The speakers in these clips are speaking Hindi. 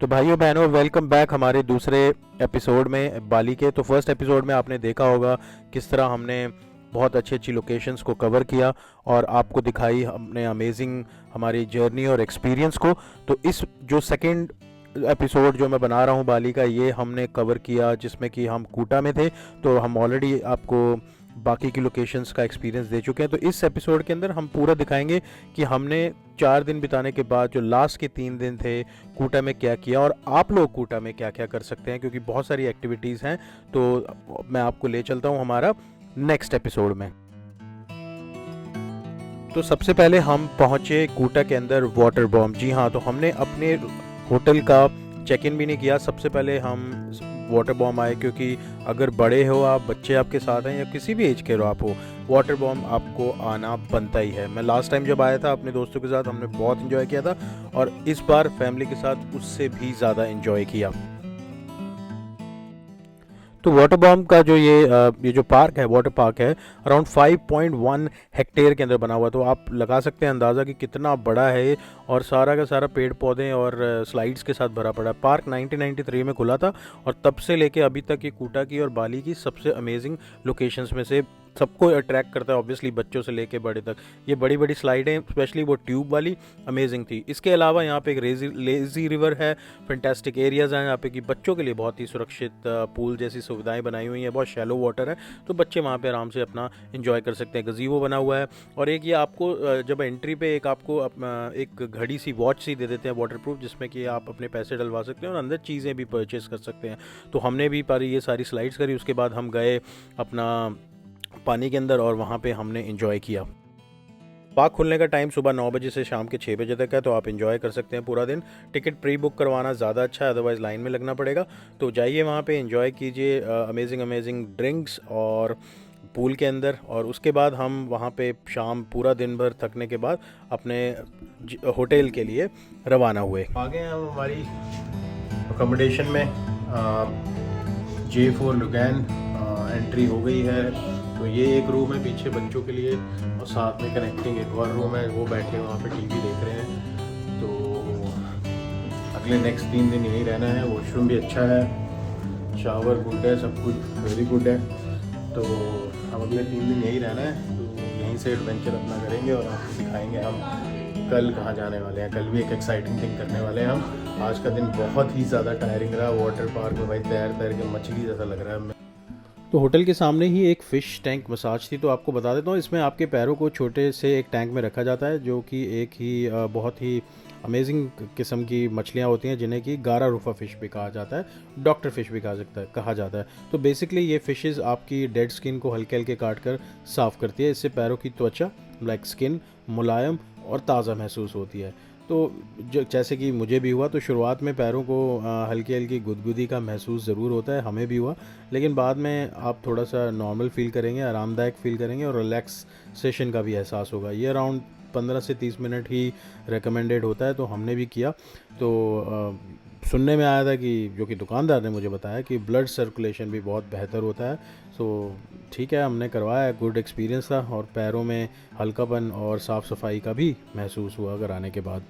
तो भाइयों बहनों, वेलकम बैक हमारे दूसरे एपिसोड में बाली के। तो फर्स्ट एपिसोड में आपने देखा होगा किस तरह हमने बहुत अच्छी अच्छी लोकेशंस को कवर किया और आपको दिखाई हमने अमेजिंग हमारी जर्नी और एक्सपीरियंस को। तो इस जो सेकंड एपिसोड जो मैं बना रहा हूँ बाली का, ये हमने कवर किया जिसमें कि हम कूटा में थे। तो हम ऑलरेडी आपको बाकी की लोकेशंस का एक्सपीरियंस दे चुके हैं। तो इस एपिसोड के अंदर हम पूरा दिखाएंगे कि हमने 4 दिन बिताने के बाद जो लास्ट के 3 दिन थे कूटा में क्या किया और आप लोग कूटा में क्या क्या कर सकते हैं, क्योंकि बहुत सारी एक्टिविटीज़ हैं। तो मैं आपको ले चलता हूँ हमारा नेक्स्ट एपिसोड में। तो सबसे पहले हम पहुंचे कूटा के अंदर वाटर बॉम्ब। जी हाँ, तो हमने अपने होटल का चेक इन भी नहीं किया। सबसे पहले हम वाटर बॉम्ब आए, क्योंकि अगर बड़े हो आप, बच्चे आपके साथ हैं या किसी भी एज के हो आप हो, वाटर बॉम्ब आपको आना बनता ही है। मैं लास्ट टाइम जब आया था अपने दोस्तों के साथ, हमने बहुत इन्जॉय किया था और इस बार फैमिली के साथ उससे भी ज़्यादा इन्जॉय किया। तो वाटर बॉम्ब का जो ये जो पार्क है, वाटर पार्क है, अराउंड 5.1 हेक्टेयर के अंदर बना हुआ। तो आप लगा सकते हैं अंदाज़ा कि कितना बड़ा है ये, और सारा का सारा पेड़ पौधे और स्लाइड्स के साथ भरा पड़ा है। पार्क 1993 में खुला था और तब से लेके अभी तक ये कूटा की और बाली की सबसे अमेजिंग लोकेशंस में से सबको अट्रैक्ट करता है, ऑब्वियसली बच्चों से लेके बड़े तक। ये बड़ी बड़ी स्लाइडें, स्पेशली वो ट्यूब वाली, अमेजिंग थी। इसके अलावा यहाँ पे एक लेज़ी रिवर है, फैंटास्टिक एरियाज़ हैं यहाँ पे कि बच्चों के लिए बहुत ही सुरक्षित पूल जैसी सुविधाएं बनाई हुई हैं। बहुत शैलो वाटर है, तो बच्चे वहाँ पे आराम से अपना एंजॉय कर सकते हैं। गज़ीवो बना हुआ है और एक ये आपको जब एंट्री पे एक आपको एक घड़ी सी, वॉच सी दे देते हैं वाटर प्रूफ, जिसमें कि आप अपने पैसे डलवा सकते हैं और अंदर चीज़ें भी परचेज़ कर सकते हैं। तो हमने भी पर ये सारी स्लाइड्स करी। उसके बाद हम गए अपना पानी के अंदर और वहाँ पे हमने एंजॉय किया। पार्क खुलने का टाइम सुबह 9 बजे से शाम के 6 बजे तक है, तो आप एंजॉय कर सकते हैं पूरा दिन। टिकट प्री बुक करवाना ज़्यादा अच्छा है, अदरवाइज़ लाइन में लगना पड़ेगा। तो जाइए वहाँ पे एंजॉय कीजिए अमेजिंग अमेजिंग ड्रिंक्स और पूल के अंदर। और उसके बाद हम वहाँ पे शाम पूरा दिन भर थकने के बाद अपने होटल के लिए रवाना हुए। आ गए हम हमारी अकोमोडेशन में। J4 लुगैन एंट्री हो गई है। तो ये एक रूम है पीछे बच्चों के लिए और साथ में कनेक्टिंग एक और रूम है, वो बैठे वहाँ पे टीवी देख रहे हैं। तो अगले नेक्स्ट 3 दिन यहीं रहना है। वॉशरूम भी अच्छा है, शावर गुड है, सब कुछ वेरी गुड है। तो हम अगले 3 दिन यहीं रहना है। तो यहीं से एडवेंचर अपना करेंगे और आपको दिखाएंगे हम कल कहाँ जाने वाले हैं। कल भी एक एक्साइटिंग थिंग करने वाले हैं हम। आज का दिन बहुत ही ज़्यादा टायरिंग रहा। वाटर पार्क में भाई तैर तैर के मछली जैसा लग रहा है। तो होटल के सामने ही एक फ़िश टैंक मसाज थी। तो आपको बता देता हूँ, इसमें आपके पैरों को छोटे से एक टैंक में रखा जाता है, जो कि एक ही बहुत ही अमेजिंग किस्म की मछलियाँ होती हैं, जिन्हें कि गारा रूफा फ़िश भी कहा जाता है, डॉक्टर फ़िश भी कहा जाता है। तो बेसिकली ये फ़िशेज़ आपकी डेड स्किन को हल्के हल्के काट कर साफ़ करती है। इससे पैरों की त्वचा, लाइक स्किन, मुलायम और ताज़ा महसूस होती है। तो जो जैसे कि मुझे भी हुआ, तो शुरुआत में पैरों को हल्की हल्की गुदगुदी का महसूस ज़रूर होता है, हमें भी हुआ। लेकिन बाद में आप थोड़ा सा नॉर्मल फील करेंगे, आरामदायक फील करेंगे और रिलैक्सेशन का भी एहसास होगा। ये अराउंड 15 से 30 मिनट ही रिकमेंडेड होता है, तो हमने भी किया। तो सुनने में आया था कि, जो कि दुकानदार ने मुझे बताया कि ब्लड सर्कुलेशन भी बहुत बेहतर होता है। सो ठीक है, हमने करवाया, गुड एक्सपीरियंस था और पैरों में हल्कापन और साफ़ सफाई का भी महसूस हुआ कराने के बाद।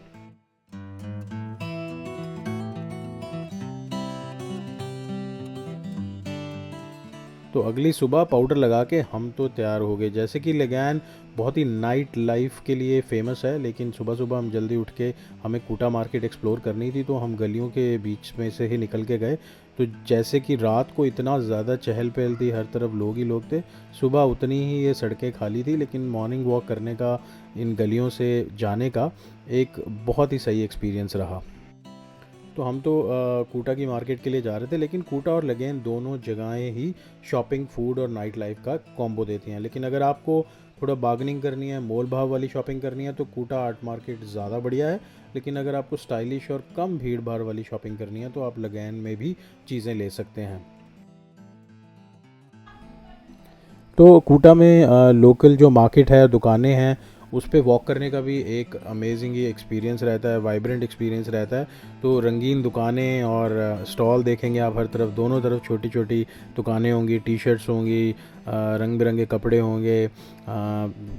तो अगली सुबह पाउडर लगा के हम तो तैयार हो गए। जैसे कि लगैन बहुत ही नाइट लाइफ के लिए फेमस है, लेकिन सुबह सुबह हम जल्दी उठ के, हमें कूटा मार्केट एक्सप्लोर करनी थी, तो हम गलियों के बीच में से ही निकल के गए। तो जैसे कि रात को इतना ज़्यादा चहल पहल थी, हर तरफ लोग ही लोग थे। सुबह उतनी ही ये सड़कें खाली थी, लेकिन मॉर्निंग वॉक करने का, इन गलियों से जाने का एक बहुत ही सही एक्सपीरियंस रहा। तो हम तो कूटा की मार्केट के लिए जा रहे थे, लेकिन कूटा और लगेन दोनों जगहें ही शॉपिंग, फूड और नाइट लाइफ का कॉम्बो देती हैं। लेकिन अगर आपको थोड़ा बार्गेनिंग करनी है, मोल भाव वाली शॉपिंग करनी है, तो कूटा आर्ट मार्केट ज़्यादा बढ़िया है। लेकिन अगर आपको स्टाइलिश और कम भीड़ भाड़ वाली शॉपिंग करनी है, तो आप लगैन में भी चीज़ें ले सकते हैं। तो कूटा में लोकल जो मार्केट है, दुकानें हैं, उस पे वॉक करने का भी एक अमेजिंग ही एक्सपीरियंस रहता है, वाइब्रेंट एक्सपीरियंस रहता है। तो रंगीन दुकानें और स्टॉल देखेंगे आप हर तरफ, दोनों तरफ छोटी छोटी दुकानें होंगी, टी शर्ट्स होंगी, रंग बिरंगे कपड़े होंगे,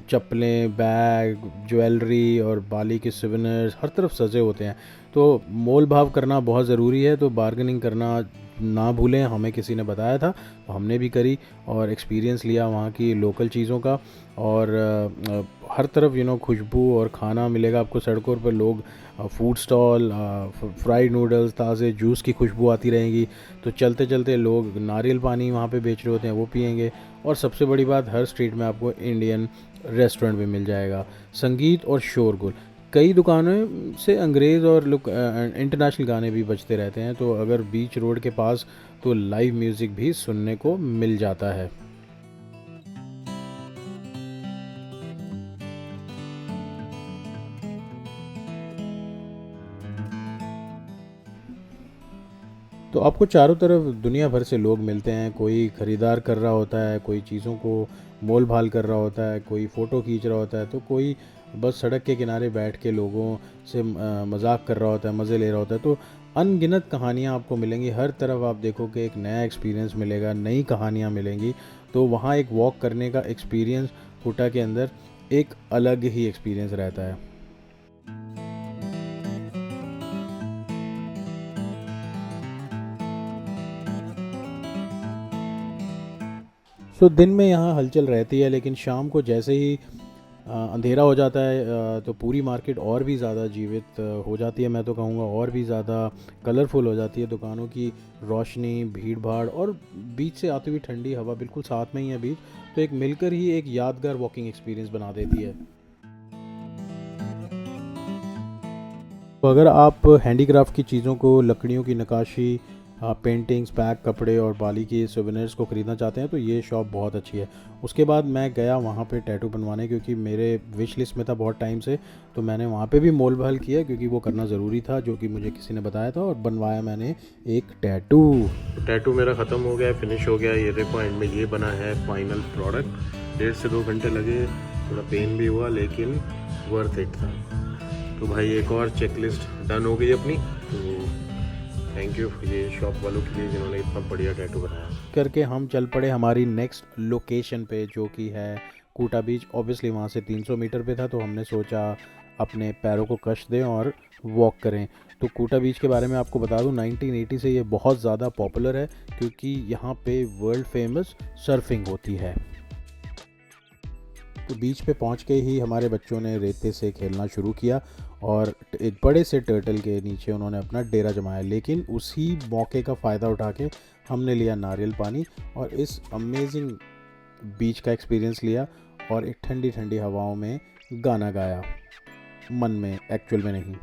चप्पलें, बैग, ज्वेलरी और बाली के सोवेनिर्स हर तरफ सजे होते हैं। तो मोल भाव करना बहुत ज़रूरी है, तो बार्गेनिंग करना ना भूलें। हमें किसी ने बताया था तो हमने भी करी और एक्सपीरियंस लिया वहाँ की लोकल चीज़ों का। और हर तरफ खुशबू और खाना मिलेगा आपको सड़कों पर। लोग फूड स्टॉल, फ्राइड नूडल्स, ताज़े जूस की खुशबू आती रहेगी। तो चलते चलते लोग नारियल पानी वहाँ पे बेच रहे होते हैं, वो पियेंगे। और सबसे बड़ी बात, हर स्ट्रीट में आपको इंडियन रेस्टोरेंट भी मिल जाएगा। संगीत और शोरगुल, कई दुकानों से अंग्रेज़ और इंटरनेशनल गाने भी बजते रहते हैं। तो अगर बीच रोड के पास तो लाइव म्यूज़िक भी सुनने को मिल जाता है। तो आपको चारों तरफ दुनिया भर से लोग मिलते हैं। कोई ख़रीदार कर रहा होता है, कोई चीज़ों को मोल भाल कर रहा होता है, कोई फ़ोटो खींच रहा होता है, तो कोई बस सड़क के किनारे बैठ के लोगों से मजाक कर रहा होता है, मज़े ले रहा होता है। तो अनगिनत कहानियाँ आपको मिलेंगी हर तरफ। आप देखो कि एक नया एक्सपीरियंस मिलेगा, नई कहानियाँ मिलेंगी। तो वहाँ एक वॉक करने का एक्सपीरियंस कोटा के अंदर एक अलग ही एक्सपीरियंस रहता है। सो दिन में यहाँ हलचल रहती है, लेकिन शाम को जैसे ही अंधेरा हो जाता है तो पूरी मार्केट और भी ज़्यादा जीवित हो जाती है। मैं तो कहूँगा और भी ज़्यादा कलरफुल हो जाती है। दुकानों की रोशनी, भीड़ भाड़ और बीच से आती हुई ठंडी हवा, बिल्कुल साथ में ही है बीच, तो एक मिलकर ही एक यादगार वॉकिंग एक्सपीरियंस बना देती है। तो अगर आप हैंडीक्राफ्ट की चीज़ों को, लकड़ियों की नक्काशी, पेंटिंग्स, बैग, कपड़े और बाली की सोवेनिर्स को ख़रीदना चाहते हैं तो ये शॉप बहुत अच्छी है। उसके बाद मैं गया वहाँ पे टैटू बनवाने, क्योंकि मेरे विश लिस्ट में था बहुत टाइम से। तो मैंने वहाँ पे भी मोल भाल किया, क्योंकि वो करना ज़रूरी था, जो कि मुझे किसी ने बताया था, और बनवाया मैंने एक टैटू। टैटू मेरा ख़त्म हो गया, फिनिश हो गया। ये देखो एंड में ये बना है फाइनल प्रोडक्ट। 1.5 से 2 घंटे लगे, थोड़ा पेन भी हुआ, लेकिन वर्थ इट था। तो भाई एक और चेकलिस्ट डन हो गई अपनी। तो थैंक यू ये शॉप वालों के लिए जिन्होंने इतना बढ़िया टैटू बनाया। करके हम चल पड़े हमारी नेक्स्ट लोकेशन पे, जो कि है कोटा बीच। ऑब्वियसली वहाँ से 300 मीटर पे था, तो हमने सोचा अपने पैरों को कष्ट दें और वॉक करें। तो कोटा बीच के बारे में आपको बता दूं, 1980 से ये बहुत ज़्यादा पॉपुलर है, क्योंकि यहाँ पे वर्ल्ड फेमस सर्फिंग होती है। तो बीच पे पहुँच के ही हमारे बच्चों ने रेते से खेलना शुरू किया और एक बड़े से टर्टल के नीचे उन्होंने अपना डेरा जमाया। लेकिन उसी मौके का फ़ायदा उठा के हमने लिया नारियल पानी और इस अमेजिंग बीच का एक्सपीरियंस लिया, और एक ठंडी ठंडी हवाओं में गाना गाया, मन में, एक्चुअल में नहीं।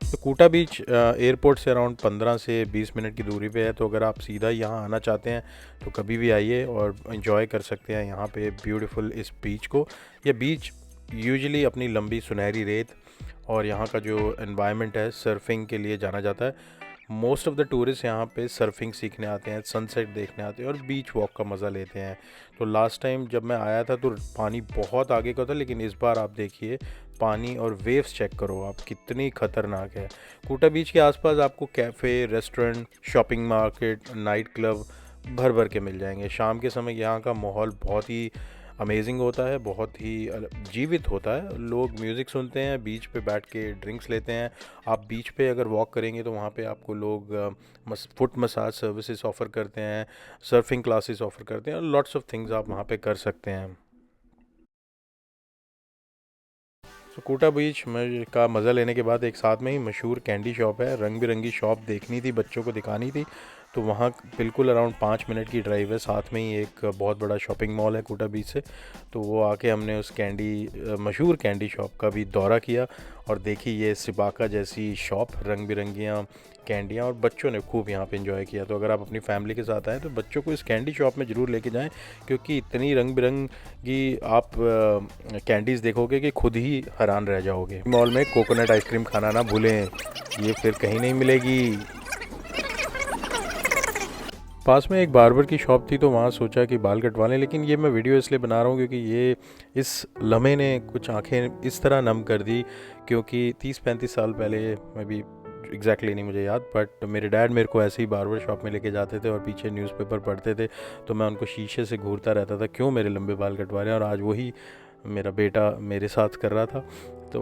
तो कोटा बीच एयरपोर्ट से अराउंड 15 से 20 मिनट की दूरी पे है। तो अगर आप सीधा यहाँ आना चाहते हैं तो कभी भी आइए और इन्जॉय कर सकते हैं यहाँ पे ब्यूटीफुल इस बीच को। यह बीच यूजुअली अपनी लंबी सुनहरी रेत और यहाँ का जो एनवायरनमेंट है, सर्फिंग के लिए जाना जाता है। मोस्ट ऑफ़ द टूरिस्ट यहाँ पे सर्फिंग सीखने आते हैं, सनसेट देखने आते हैं और बीच वॉक का मज़ा लेते हैं। तो लास्ट टाइम जब मैं आया था तो पानी बहुत आगे का था, लेकिन इस बार आप देखिए पानी और वेव्स चेक करो आप, कितनी ख़तरनाक है। कोटा बीच के आसपास आपको cafe, restaurant, shopping market, night club भर भर के मिल जाएंगे। शाम के समय यहाँ का माहौल बहुत ही अमेजिंग होता है, बहुत ही जीवित होता है। लोग म्यूज़िक सुनते हैं, बीच पे बैठ के ड्रिंक्स लेते हैं। आप बीच पे अगर वॉक करेंगे तो वहाँ पे आपको लोग फुट मसाज सर्विसेज ऑफ़र करते हैं, सर्फिंग क्लासेस ऑफ़र करते हैं, और लॉट्स ऑफ थिंग्स आप वहाँ पे कर सकते हैं। तो कोटा बीच में का मज़ा लेने के बाद एक साथ में ही मशहूर कैंडी शॉप है, रंग बिरंगी शॉप देखनी थी, बच्चों को दिखानी थी। तो वहाँ बिल्कुल अराउंड 5 मिनट की ड्राइव है, साथ में ही एक बहुत बड़ा शॉपिंग मॉल है कोटा बीच से। तो वो आके हमने उस मशहूर कैंडी शॉप का भी दौरा किया और देखी ये सिबाका जैसी शॉप, रंग बिरंगियाँ कैंडियाँ, और बच्चों ने खूब यहाँ पे एंजॉय किया। तो अगर आप अपनी फैमिली के साथ आएँ तो बच्चों को इस कैंडी शॉप में ज़रूर लेके जाएं, क्योंकि इतनी रंग बिरंगी आप कैंडीज़ देखोगे कि खुद ही हैरान रह जाओगे। मॉल में कोकोनट आइसक्रीम खाना ना भूलें, ये फिर कहीं नहीं मिलेगी। पास में एक बार्बर की शॉप थी तो वहाँ सोचा कि बाल कटवा लें, लेकिन ये मैं वीडियो इसलिए बना रहा हूँ क्योंकि ये इस लम्हे ने कुछ आंखें इस तरह नम कर दी, क्योंकि 30-35 साल पहले, मैं भी एग्जैक्टली नहीं मुझे याद, बट मेरे डैड मेरे को ऐसे ही बार्बर शॉप में लेके जाते थे और पीछे न्यूज़पेपर पढ़ते थे, तो मैं उनको शीशे से घूरता रहता था क्यों मेरे लंबे बाल कटवा रहे हैं, और आज वही मेरा बेटा मेरे साथ कर रहा था। तो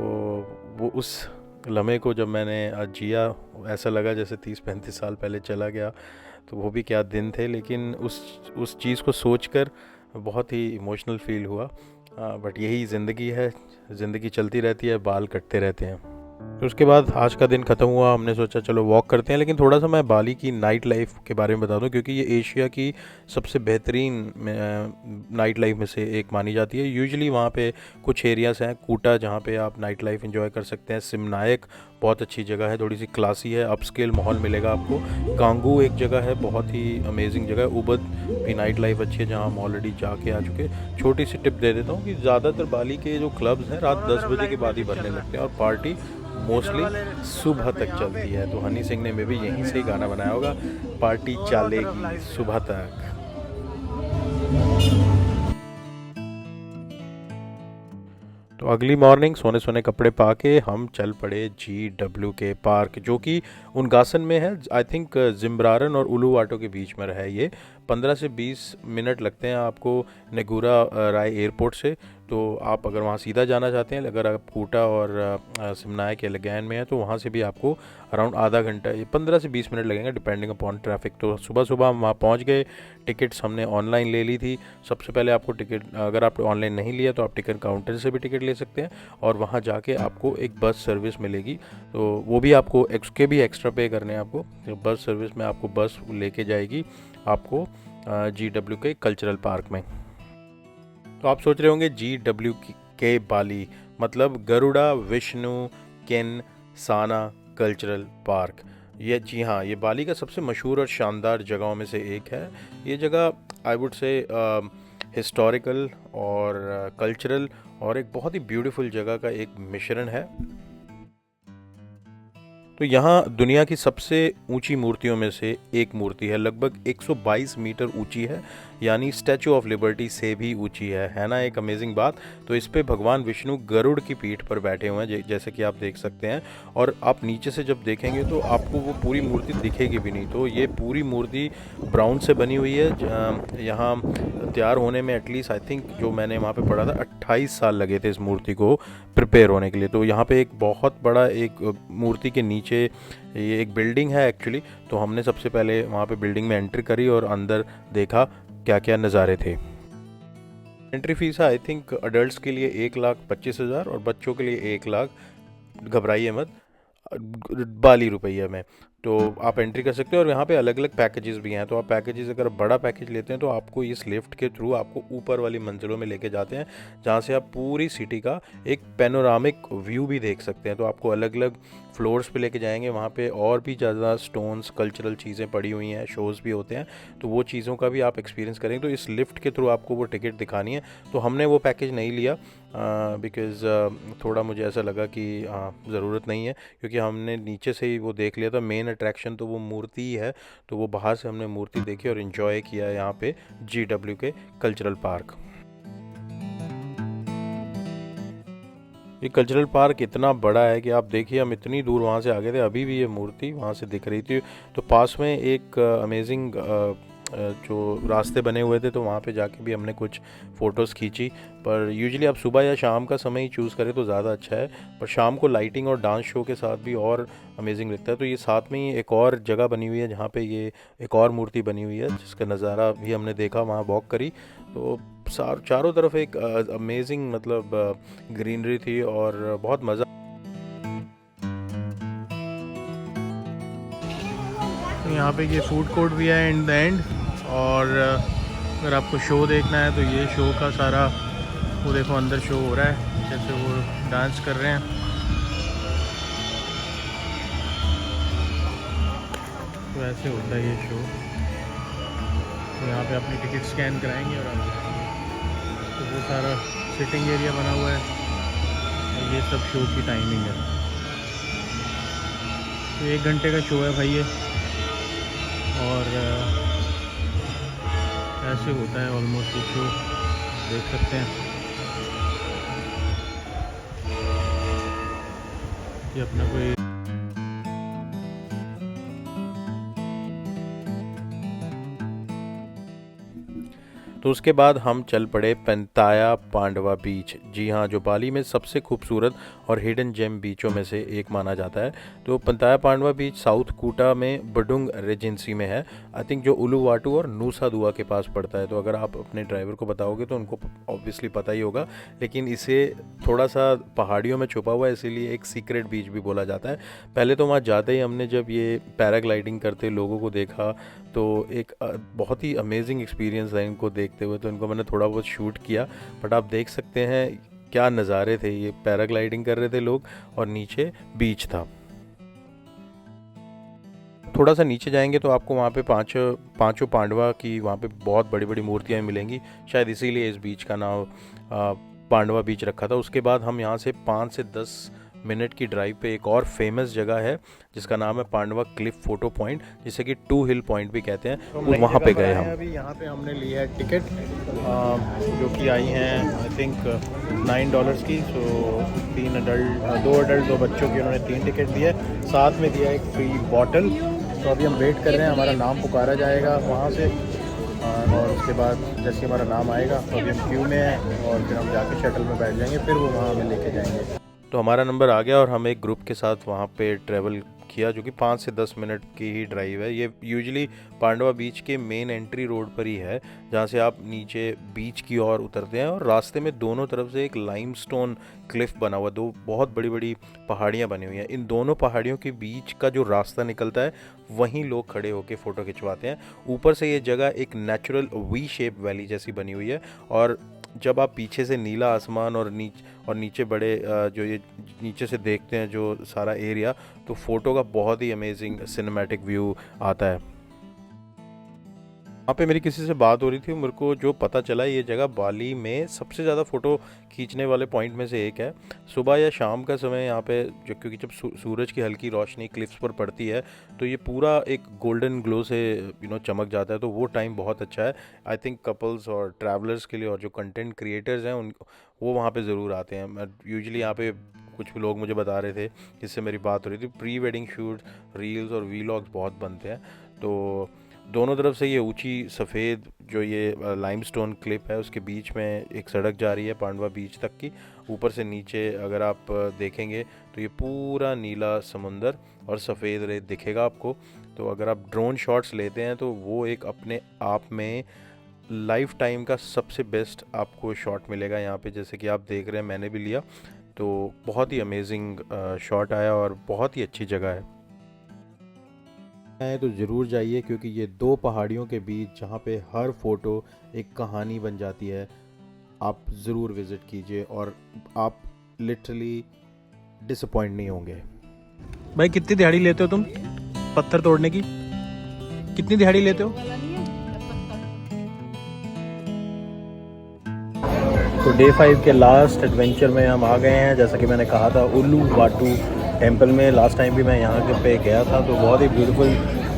वो उस लम्हे को जब मैंने आज जिया, ऐसा लगा जैसे 30-35 साल पहले चला गया। तो वो भी क्या दिन थे, लेकिन उस चीज़ को सोचकर बहुत ही इमोशनल फील हुआ। बट यही ज़िंदगी है, ज़िंदगी चलती रहती है, बाल कटते रहते हैं। तो उसके बाद आज का दिन ख़त्म हुआ, हमने सोचा चलो वॉक करते हैं, लेकिन थोड़ा सा मैं बाली की नाइट लाइफ के बारे में बता दूं, क्योंकि ये एशिया की सबसे बेहतरीन नाइट लाइफ में से एक मानी जाती है। यूजुअली वहाँ पे कुछ एरियाज़ हैं, कूटा जहाँ पे आप नाइट लाइफ एंजॉय कर सकते हैं, सिमनायक बहुत अच्छी जगह है, थोड़ी सी क्लासी है, अपस्केल माहौल मिलेगा आपको। कांगू एक जगह है, बहुत ही अमेजिंग जगह है। उबद भी नाइट लाइफ अच्छी है, जहाँ हम ऑलरेडी जाके आ चुके। छोटी सी टिप दे देता हूँ कि ज़्यादातर बाली के जो क्लब्स हैं रात 10 बजे के बाद ही भरने लगते हैं, और पार्टी मोस्टली सुबह तक चलती है। तो हनी सिंह ने मे भी यहीं से ही गाना बनाया होगा, पार्टी चलेगी सुबह तक। तो अगली मॉर्निंग सोने सोने कपड़े पा के हम चल पड़े GW के पार्क, जो कि उनगासन में है। आई थिंक जिम्ब्रारन और उलूवाटो के बीच में है ये। 15 से 20 मिनट लगते हैं आपको नेगूरा राय एयरपोर्ट से। तो आप अगर वहाँ सीधा जाना चाहते हैं, अगर आप कूटा और सिमनायक या लगैन में है, तो वहाँ से भी आपको अराउंड आधा घंटा, 15 से 20 मिनट लगेंगे डिपेंडिंग अपॉन ट्रैफिक। तो सुबह सुबह हम वहाँ पहुँच गए। टिकट्स हमने ऑनलाइन ले ली थी। सबसे पहले आपको टिकट, अगर आप ऑनलाइन नहीं लिया तो आप टिकट काउंटर से भी टिकट ले सकते हैं, और वहाँ जाके आपको एक बस सर्विस मिलेगी। तो वो भी आपको उसके भी एक्स्ट्रा पे करने हैं आपको। तो बस सर्विस में आपको बस लेके जाएगी आपको GW के कल्चरल पार्क में। तो आप सोच रहे होंगे GW के बाली मतलब गरुड़ा विष्णु केन साना कल्चरल पार्क। ये जी हाँ, ये बाली का सबसे मशहूर और शानदार जगहों में से एक है। ये जगह आई वुड से हिस्टोरिकल और कल्चरल और एक बहुत ही ब्यूटीफुल जगह का एक मिश्रण है। तो यहाँ दुनिया की सबसे ऊंची मूर्तियों में से एक मूर्ति है, लगभग 122 मीटर ऊंची है, यानी स्टैचू ऑफ लिबर्टी से भी ऊंची है ना, एक अमेजिंग बात। तो इस पे भगवान विष्णु गरुड़ की पीठ पर बैठे हुए हैं, जैसे कि आप देख सकते हैं। और आप नीचे से जब देखेंगे तो आपको वो पूरी मूर्ति दिखेगी भी नहीं। तो ये पूरी मूर्ति ब्राउन से बनी हुई है। यहाँ तैयार होने में एटलीस्ट आई थिंक, जो मैंने वहाँ पे पढ़ा था, 28 साल लगे थे इस मूर्ति को प्रिपेयर होने के लिए। तो यहाँ पे एक बहुत बड़ा, एक मूर्ति के नीचे ये एक बिल्डिंग है एक्चुअली। तो हमने सबसे पहले वहाँ पे बिल्डिंग में एंट्री करी और अंदर देखा क्या क्या नज़ारे थे। एंट्री फीस है आई थिंक अडल्ट्स के लिए 1,25,000 और बच्चों के लिए 1 लाख, घबराइए मत, बाली रुपये में। तो आप एंट्री कर सकते हो। और यहाँ पे अलग अलग पैकेजेस भी हैं। तो आप पैकेजेस, अगर बड़ा पैकेज लेते हैं तो आपको इस लिफ्ट के थ्रू आपको ऊपर वाली मंजिलों में लेके जाते हैं, जहाँ से आप पूरी सिटी का एक पैनोरामिक व्यू भी देख सकते हैं। तो आपको अलग अलग फ्लोर्स पे लेके जाएंगे। वहाँ पे और भी ज़्यादा स्टोन्स, कल्चरल चीज़ें पड़ी हुई हैं, शोज़ भी होते हैं, तो वो चीज़ों का भी आप एक्सपीरियंस करेंगे। तो इस लिफ्ट के थ्रू आपको वो टिकट दिखानी है। तो हमने वो पैकेज नहीं लिया बिकॉज़ थोड़ा मुझे ऐसा लगा कि ज़रूरत नहीं है, क्योंकि हमने नीचे से ही वो देख लिया था। मेन अट्रैक्शन तो वो मूर्ति ही है। तो वो बाहर से हमने मूर्ति देखी और इन्जॉय किया यहाँ पे GW के कल्चरल पार्क। ये कल्चरल पार्क इतना बड़ा है कि आप देखिए, हम इतनी दूर वहाँ से आ गए थे, अभी भी ये मूर्ति वहाँ से दिख रही थी। तो पास में एक अमेजिंग जो रास्ते बने हुए थे, तो वहाँ पे जाके भी हमने कुछ फ़ोटोज़ खींची। पर यूजुअली आप सुबह या शाम का समय ही चूज़ करें तो ज़्यादा अच्छा है। पर शाम को लाइटिंग और डांस शो के साथ भी और अमेजिंग लगता है। तो ये साथ में ही एक और जगह बनी हुई है जहाँ पे ये एक और मूर्ति बनी हुई है, जिसका नज़ारा भी हमने देखा, वहाँ वॉक करी। तो चारों तरफ एक अमेजिंग मतलब ग्रीनरी थी और बहुत मज़ा। तो यहाँ पे ये फूड कोर्ट भी है इन द एंड। और अगर आपको शो देखना है तो ये शो का सारा, वो देखो अंदर शो हो रहा है, जैसे वो डांस कर रहे हैं। तो ऐसे होता है ये शो। तो यहाँ पे अपनी टिकट स्कैन कराएंगे और आप जाएंगे। तो वो सारा सिटिंग एरिया बना हुआ है और ये सब शो की टाइमिंग है। तो 1 घंटे का शो है भाई ये। और ऐसे होता है ऑलमोस्ट कुछ शो, देख सकते हैं। ये अपना कोई तो उसके बाद हम चल पड़े पेंताया पांडवा बीच। जी हाँ, जो बाली में सबसे खूबसूरत और हिडन जेम बीचों में से एक माना जाता है। तो पेंताया पांडवा बीच साउथ कूटा में बडुंग रेजेंसी में है। आई थिंक जो उलुवाटू और नूसा दुआ के पास पड़ता है। तो अगर आप अपने ड्राइवर को बताओगे तो उनको ऑब्वियसली पता ही होगा, लेकिन इसे थोड़ा सा पहाड़ियों में छुपा हुआ है, इसीलिए एक सीक्रेट बीच भी बोला जाता है। पहले तो वहाँ जाते ही हमने जब ये पैराग्लाइडिंग करते लोगों को देखा तो एक बहुत ही अमेजिंग एक्सपीरियंस है इनको देखते हुए। तो इनको मैंने थोड़ा बहुत शूट किया, बट आप देख सकते हैं क्या नज़ारे थे। ये पैराग्लाइडिंग कर रहे थे लोग और नीचे बीच था। थोड़ा सा नीचे जाएंगे तो आपको वहाँ पे पांचों पांडवा की वहाँ पे बहुत बड़ी बड़ी मूर्तियाँ मिलेंगी। शायद इसीलिए इस बीच का नाम पांडवा बीच रखा था। उसके बाद हम यहाँ से 5 से 10 मिनट की ड्राइव पे एक और फेमस जगह है जिसका नाम है पांडवा क्लिफ फोटो पॉइंट, जिसे कि 2 हिल पॉइंट भी कहते हैं। तो वहाँ पे गए हम। अभी यहाँ पे हमने लिया है टिकट जो कि आई हैं आई थिंक $9 की। सो 2 अडल्ट 2 बच्चों की उन्होंने 3 टिकट दिए, साथ में दिया एक फ्री बॉटल। तो अभी हम वेट कर रहे हैं, हमारा नाम पुकारा जाएगा वहाँ से और उसके बाद जैसे हमारा नाम आएगा तो अभी हम क्यू में हैं और फिर हम जाके शटल में बैठ जाएंगे, फिर वो वहाँ हमें लेके जाएंगे। तो हमारा नंबर आ गया और हम एक ग्रुप के साथ वहाँ पे ट्रैवल किया, जो कि 5 से 10 मिनट की ही ड्राइव है। ये यूजुअली पांडवा बीच के मेन एंट्री रोड पर ही है, जहाँ से आप नीचे बीच की ओर उतरते हैं और रास्ते में दोनों तरफ से एक लाइमस्टोन क्लिफ बना हुआ, 2 बहुत बड़ी बड़ी पहाड़ियाँ बनी हुई हैं। इन दोनों पहाड़ियों के बीच का जो रास्ता निकलता है वहीं लोग खड़े होकर फ़ोटो खिंचवाते हैं। ऊपर से ये जगह एक नेचुरल वी शेप वैली जैसी बनी हुई है और जब आप पीछे से नीला आसमान और नीचे बड़े जो ये नीचे से देखते हैं जो सारा एरिया, तो फ़ोटो का बहुत ही अमेजिंग सिनेमैटिक व्यू आता है। वहाँ पे मेरी किसी से बात हो रही थी, मेरे को जो पता चला ये जगह बाली में सबसे ज़्यादा फ़ोटो खींचने वाले पॉइंट में से एक है। सुबह या शाम का समय यहाँ पे जो, क्योंकि जब सूरज की हल्की रोशनी क्लिफ्स पर पड़ती है तो ये पूरा एक गोल्डन ग्लो से चमक जाता है। तो वो टाइम बहुत अच्छा है। आई थिंक कपल्स और ट्रैवलर्स के लिए और जो कंटेंट क्रिएटर्स हैं उन वो वहाँ पर ज़रूर आते हैं। मैं यूजुअली यहाँ पे कुछ लोग मुझे बता रहे थे जिससे मेरी बात हो रही थी, प्री वेडिंग शूट, रील्स और वीलॉग्स बहुत बनते हैं। तो दोनों तरफ से ये ऊंची सफ़ेद जो ये लाइमस्टोन क्लिप है उसके बीच में एक सड़क जा रही है पांडवा बीच तक की। ऊपर से नीचे अगर आप देखेंगे तो ये पूरा नीला समुंदर और सफ़ेद रेत दिखेगा आपको। तो अगर आप ड्रोन शॉट्स लेते हैं तो वो एक अपने आप में लाइफ टाइम का सबसे बेस्ट आपको शॉट मिलेगा यहाँ पे, जैसे कि आप देख रहे हैं मैंने भी लिया। तो बहुत ही अमेजिंग शॉट आया और बहुत ही अच्छी जगह है तो ज़रूर जाइए, क्योंकि ये 2 पहाड़ियों के बीच जहाँ पे हर फ़ोटो एक कहानी बन जाती है। आप ज़रूर विज़िट कीजिए और आप लिटरली डिसअपॉइंट नहीं होंगे। भाई कितनी दिहाड़ी लेते हो तुम पत्थर तोड़ने की? कितनी दिहाड़ी लेते हो? तो डे 5 के लास्ट एडवेंचर में हम आ गए हैं। जैसा कि मैंने कहा था उलुवाटू टेंपल में, लास्ट टाइम भी मैं यहाँ पे गया था। तो बहुत ही ब्यूटीफुल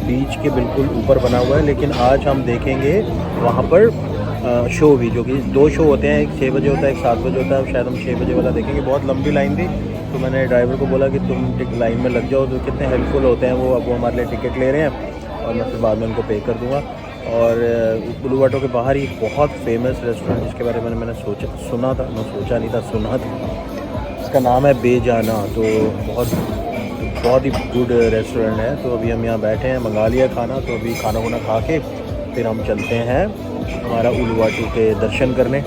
बीच के बिल्कुल ऊपर बना हुआ है। लेकिन आज हम देखेंगे वहाँ पर शो भी, जो कि 2 शो होते हैं, एक 6 बजे होता है, एक 7 बजे होता है। शायद हम 6 बजे वाला देखेंगे। बहुत लंबी लाइन थी तो मैंने ड्राइवर को बोला कि तुम लाइन में लग जाओ। तो कितने हेल्पफुल होते हैं वो। अब वो हमारे लिए टिकट ले रहे हैं और मैं फिर बाद में उनको पे कर दूँगा। और उलुवाटू के बाहर ही बहुत फेमस रेस्टोरेंट जिसके बारे में मैंने सुना था, मैं सोचा नहीं था, सुना था। इसका नाम है बेजाना। तो बहुत ही गुड रेस्टोरेंट है। तो अभी हम यहाँ बैठे हैं, मंगा लिया खाना। तो अभी खाना वाना खा के फिर हम चलते हैं हमारा उलुवाटू के दर्शन करने।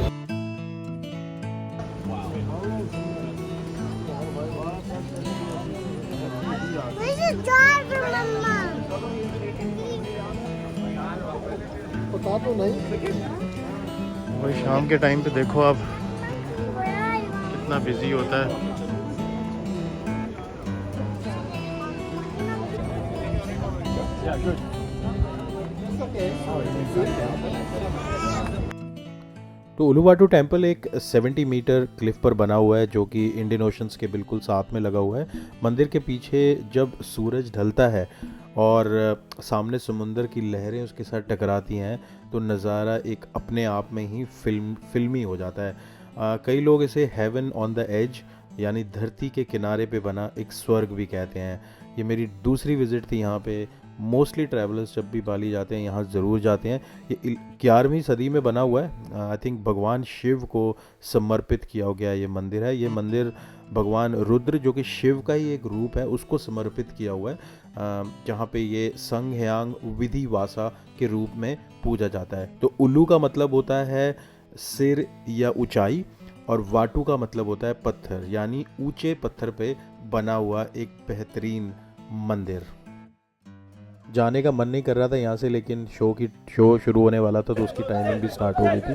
वही शाम के टाइम पे देखो आप कितना बिजी होता है। तो उलुवाटू टेंपल एक 70 मीटर क्लिफ पर बना हुआ है, जो कि इंडियन ओशंस के बिल्कुल साथ में लगा हुआ है। मंदिर के पीछे जब सूरज ढलता है और सामने समुंदर की लहरें उसके साथ टकराती हैं तो नज़ारा एक अपने आप में ही फिल्मी हो जाता है। कई लोग इसे हेवन ऑन द एज यानी धरती के किनारे पे बना एक स्वर्ग भी कहते हैं। ये मेरी दूसरी विज़िट थी यहाँ पे। मोस्टली ट्रैवलर्स जब भी बाली जाते हैं यहाँ ज़रूर जाते हैं। ये 11वीं सदी में बना हुआ है। आई थिंक भगवान शिव को समर्पित किया गया ये मंदिर है। ये मंदिर भगवान रुद्र जो कि शिव का ही एक रूप है उसको समर्पित किया हुआ है, जहाँ पे ये संघयांग विधिवासा के रूप में पूजा जाता है। तो उल्लू का मतलब होता है सिर या ऊंचाई और वाटू का मतलब होता है पत्थर, यानी ऊंचे पत्थर पे बना हुआ एक बेहतरीन मंदिर। जाने का मन नहीं कर रहा था यहाँ से, लेकिन शो शुरू होने वाला था तो उसकी टाइमिंग भी स्टार्ट हो गई थी।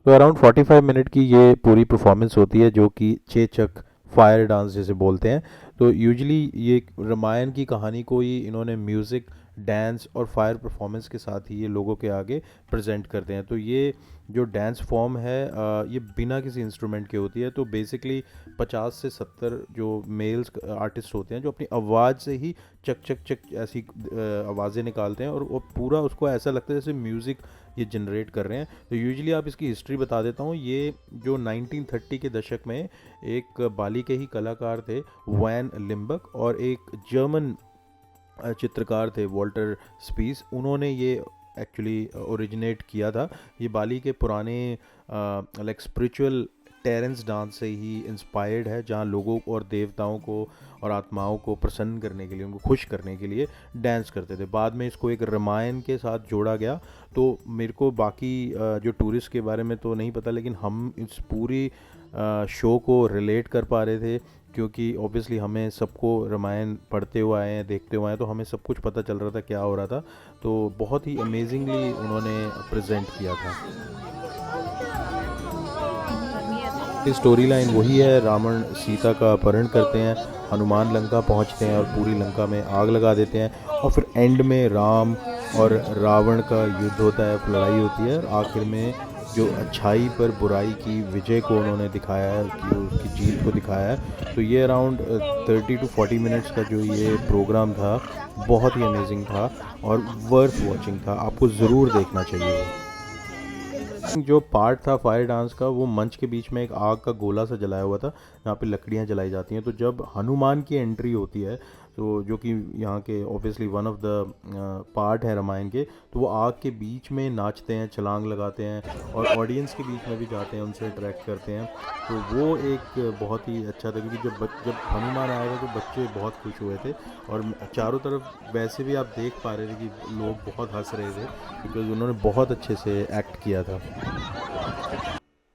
तो अराउंड 45 मिनट की ये पूरी परफॉर्मेंस होती है जो कि चेचक फायर डांस जैसे बोलते हैं। तो यूजुअली ये रामायण की कहानी को ही इन्होंने म्यूज़िक, डांस और फायर परफॉर्मेंस के साथ ही ये लोगों के आगे प्रेजेंट करते हैं। तो ये जो डांस फॉर्म है ये बिना किसी इंस्ट्रूमेंट के होती है। तो बेसिकली 50 से 70 जो मेल्स आर्टिस्ट होते हैं जो अपनी आवाज़ से ही चक चक चक ऐसी आवाज़ें निकालते हैं और वो पूरा उसको ऐसा लगता है जैसे म्यूज़िक ये जनरेट कर रहे हैं। तो यूजुअली आप इसकी हिस्ट्री बता देता हूँ। ये जो 1930 के दशक में एक बाली के ही कलाकार थे वैन लिम्बक और एक जर्मन चित्रकार थे वॉल्टर स्पीस, उन्होंने ये एक्चुअली ओरिजिनेट किया था। ये बाली के पुराने लाइक स्पिरिचुअल टेरेंस डांस से ही इंस्पायर्ड है, जहाँ लोगों और देवताओं को और आत्माओं को प्रसन्न करने के लिए, उनको खुश करने के लिए डांस करते थे। बाद में इसको एक रामायण के साथ जोड़ा गया। तो मेरे को बाकी जो टूरिस्ट के बारे में तो नहीं पता, लेकिन हम इस पूरी शो को रिलेट कर पा रहे थे क्योंकि ऑब्वियसली हमें सबको रामायण पढ़ते हुए आए हैं, देखते हुए आए, तो हमें सब कुछ पता चल रहा था क्या हो रहा था। तो बहुत ही अमेजिंगली उन्होंने प्रेजेंट किया था। स्टोरी लाइन वही है, रावण सीता का अपहरण करते हैं, हनुमान लंका पहुंचते हैं और पूरी लंका में आग लगा देते हैं और फिर एंड में राम और रावण का युद्ध होता है, लड़ाई होती है और आखिर में जो अच्छाई पर बुराई की विजय को उन्होंने दिखाया है, कि उसकी जीत को दिखाया है। तो ये अराउंड 30 to 40 मिनट्स का जो ये प्रोग्राम था बहुत ही अमेजिंग था और वर्थ वॉचिंग था, आपको ज़रूर देखना चाहिए। जो पार्ट था फायर डांस का वो मंच के बीच में एक आग का गोला सा जलाया हुआ था जहाँ पे लकड़ियाँ जलाई जाती हैं। तो जब हनुमान की एंट्री होती है तो जो कि यहाँ के obviously one of the part है रामायण के, तो वो आग के बीच में नाचते हैं, छलांग लगाते हैं और ऑडियंस के बीच में भी जाते हैं, उनसे अट्रैक्ट करते हैं। तो वो एक बहुत ही अच्छा था क्योंकि जब हनुमान आए थे तो बच्चे बहुत खुश हुए थे और चारों तरफ वैसे भी आप देख पा रहे थे कि लोग बहुत हंस रहे थे बिकॉज उन्होंने बहुत अच्छे से एक्ट किया था।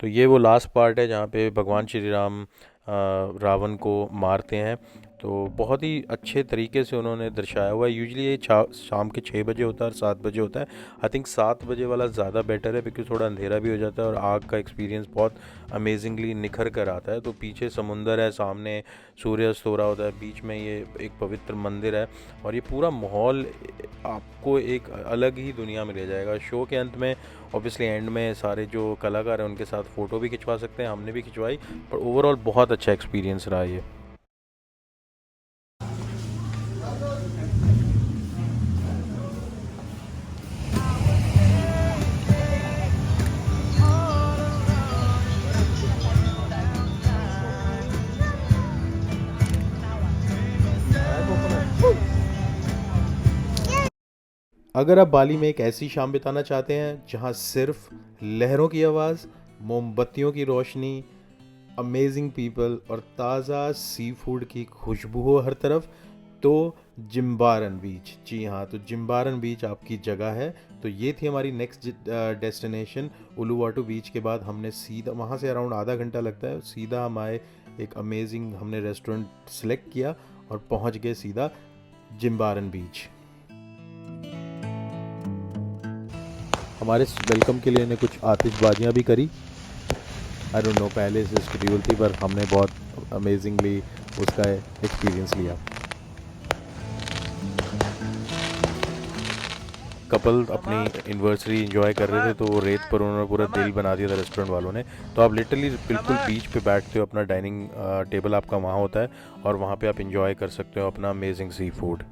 तो ये वो लास्ट पार्ट है जहाँ पे भगवान श्री राम रावण को मारते हैं। तो बहुत ही अच्छे तरीके से उन्होंने दर्शाया हुआ है। यूजुअली ये शाम के 6 बजे होता है और 7 बजे होता है। आई थिंक 7 बजे वाला ज़्यादा बेटर है बिकॉज थोड़ा अंधेरा भी हो जाता है और आग का एक्सपीरियंस बहुत अमेजिंगली निखर कर आता है। तो पीछे समुंदर है, सामने सूर्यास्त हो रहा होता है, बीच में ये एक पवित्र मंदिर है और ये पूरा माहौल आपको एक अलग ही दुनिया में ले जाएगा। शो के अंत में ऑब्वियसली एंड में सारे जो कलाकार हैं उनके साथ फ़ोटो भी खिंचवा सकते हैं, हमने भी खिंचवाई, पर ओवरऑल बहुत अच्छा एक्सपीरियंस रहा ये। अगर आप बाली में एक ऐसी शाम बिताना चाहते हैं जहां सिर्फ लहरों की आवाज़, मोमबत्तियों की रोशनी, अमेजिंग पीपल और ताज़ा सी फूड की खुशबू हो हर तरफ, तो जिम्बारन बीच, जी हाँ, तो जिम्बारन बीच आपकी जगह है। तो ये थी हमारी नेक्स्ट डेस्टिनेशन। उलुवाटू बीच के बाद हमने सीधा वहाँ से अराउंड आधा घंटा लगता है, सीधा हम आए एक अमेजिंग हमने रेस्टोरेंट सेलेक्ट किया और पहुँच गए सीधा जिम्बारन बीच। हमारे वेलकम के लिए ने कुछ आतिशबाजियाँ भी करी। आई डोंट नो पहले से शेड्यूल थी पर हमने बहुत अमेजिंगली उसका एक्सपीरियंस लिया। कपल अपनी एनिवर्सरी एंजॉय कर रहे थे, तो वो रेत पर उन्होंने पूरा दिल बना दिया था रेस्टोरेंट वालों ने। तो आप लिटरली बिल्कुल बीच पे बैठते हो, अपना डाइनिंग टेबल आपका वहाँ होता है और वहाँ पे आप इंजॉय कर सकते हो अपना अमेजिंग सी फूड।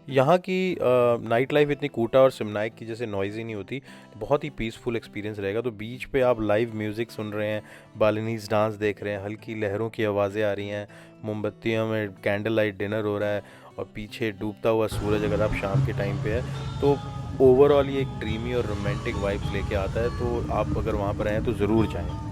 यहाँ की नाइट लाइफ इतनी कूटा और सिमनाइक की जैसे नॉइज़ी नहीं होती, बहुत ही पीसफुल एक्सपीरियंस रहेगा। तो बीच पे आप लाइव म्यूज़िक सुन रहे हैं, बालिनीज डांस देख रहे हैं, हल्की लहरों की आवाज़ें आ रही हैं, मोमबत्तियों में कैंडल लाइट डिनर हो रहा है और पीछे डूबता हुआ सूरज अगर आप शाम के टाइम पे है तो ओवरऑल ये एक ड्रीमी और रोमांटिक वाइब्स लेके आता है। तो आप अगर वहाँ पर आएँ तो ज़रूर जाएँ।